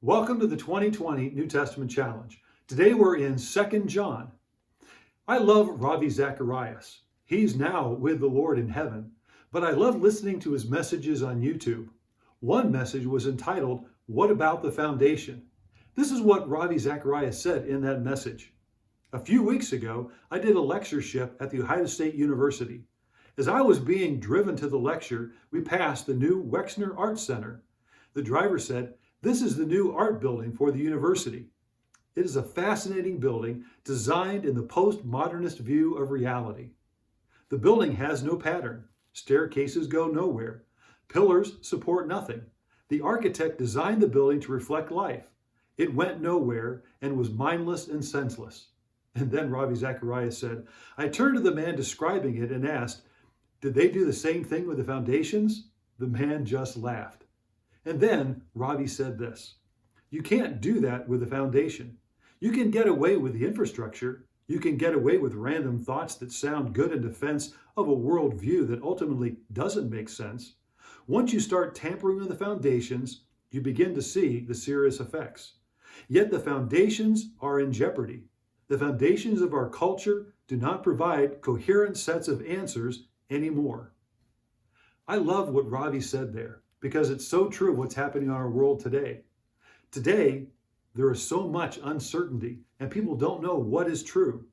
Welcome to the 2020 New Testament Challenge. Today we're in 2 John. I love Ravi Zacharias. He's now with the Lord in heaven, but I love listening to his messages on YouTube. One message was entitled, "What About the Foundation?" This is what Ravi Zacharias said in that message. A few weeks ago, I did a lectureship at the Ohio State University. As I was being driven to the lecture, we passed the new Wexner Art Center. The driver said, "This is the new art building for the university." It is a fascinating building designed in the postmodernist view of reality. The building has no pattern. Staircases go nowhere. Pillars support nothing. The architect designed the building to reflect life. It went nowhere and was mindless and senseless. And then Ravi Zacharias said, I turned to the man describing it and asked, "Did they do the same thing with the foundations?" The man just laughed. And then Ravi said this, "You can't do that with the foundation. You can get away with the infrastructure. You can get away with random thoughts that sound good in defense of a worldview that ultimately doesn't make sense. Once you start tampering with the foundations, you begin to see the serious effects. Yet the foundations are in jeopardy. The foundations of our culture do not provide coherent sets of answers anymore." I love what Ravi said there, because it's so true of what's happening in our world today. Today, there is so much uncertainty, and people don't know what is true.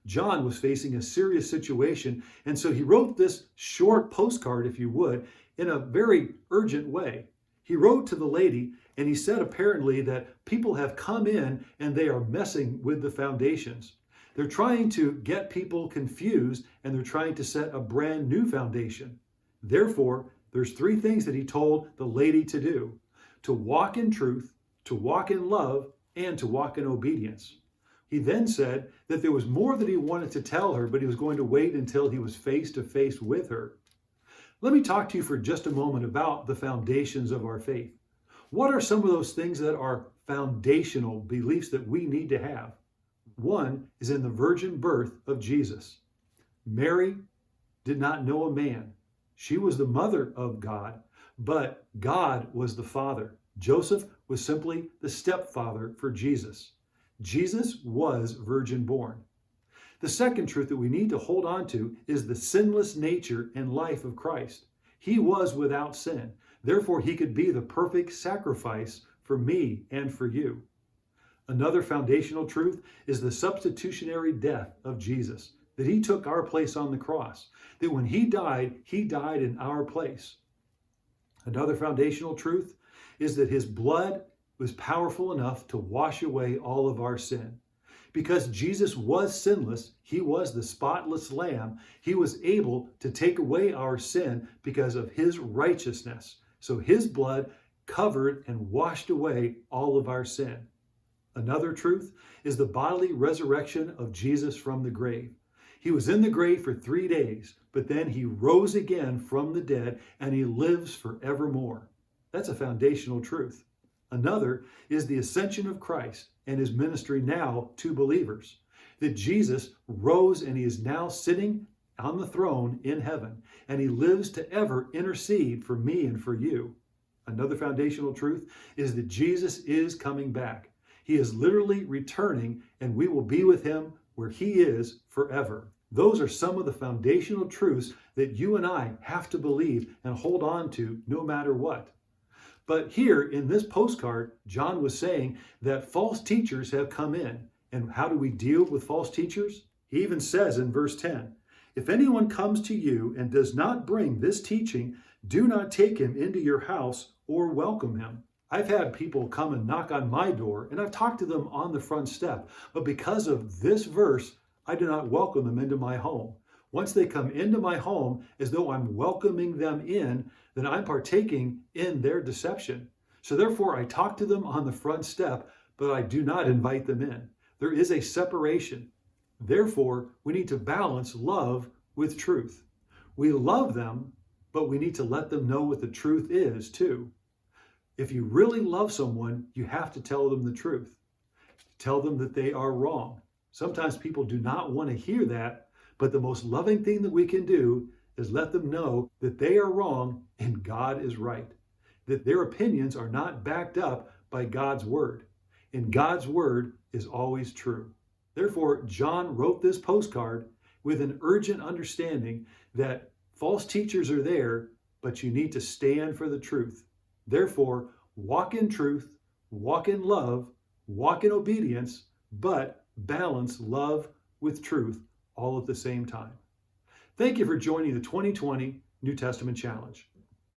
John was facing a serious situation, and so he wrote this short postcard, if you would, in a very urgent way. He wrote to the lady, and he said apparently that people have come in and they are messing with the foundations. They're trying to get people confused, and they're trying to set a brand new foundation. Therefore, there's three things that he told the lady to do: to walk in truth, to walk in love, and to walk in obedience. He then said that there was more that he wanted to tell her, but he was going to wait until he was face to face with her. Let me talk to you for just a moment about the foundations of our faith. What are some of those things that are foundational beliefs that we need to have? One is in the virgin birth of Jesus. Mary did not know a man. She was the mother of God, but God was the father. Joseph was simply the stepfather for Jesus. Jesus was virgin born. The second truth that we need to hold on to is the sinless nature and life of Christ. He was without sin. Therefore, he could be the perfect sacrifice for me and for you. Another foundational truth is the substitutionary death of Jesus, that he took our place on the cross, that when he died in our place. Another foundational truth is that his blood was powerful enough to wash away all of our sin. Because Jesus was sinless, he was the spotless lamb, he was able to take away our sin because of his righteousness. So his blood covered and washed away all of our sin. Another truth is the bodily resurrection of Jesus from the grave. He was in the grave for 3 days, but then he rose again from the dead and he lives forevermore. That's a foundational truth. Another is the ascension of Christ and his ministry now to believers. That Jesus rose and he is now sitting on the throne in heaven and he lives to ever intercede for me and for you. Another foundational truth is that Jesus is coming back. He is literally returning and we will be with him where he is forever. Those are some of the foundational truths that you and I have to believe and hold on to no matter what. But here in this postcard, John was saying that false teachers have come in. And how do we deal with false teachers? He even says in verse 10, "If anyone comes to you and does not bring this teaching, do not take him into your house or welcome him." I've had people come and knock on my door, and I've talked to them on the front step. But because of this verse, I do not welcome them into my home. Once they come into my home as though I'm welcoming them in, then I'm partaking in their deception. So therefore, I talk to them on the front step, but I do not invite them in. There is a separation. Therefore, we need to balance love with truth. We love them, but we need to let them know what the truth is too. If you really love someone, you have to tell them the truth. Tell them that they are wrong. Sometimes people do not want to hear that, but the most loving thing that we can do is let them know that they are wrong and God is right. That their opinions are not backed up by God's word, and God's word is always true. Therefore, John wrote this postcard with an urgent understanding that false teachers are there, but you need to stand for the truth. Therefore, walk in truth, walk in love, walk in obedience, but balance love with truth all at the same time. Thank you for joining the 2020 New Testament Challenge.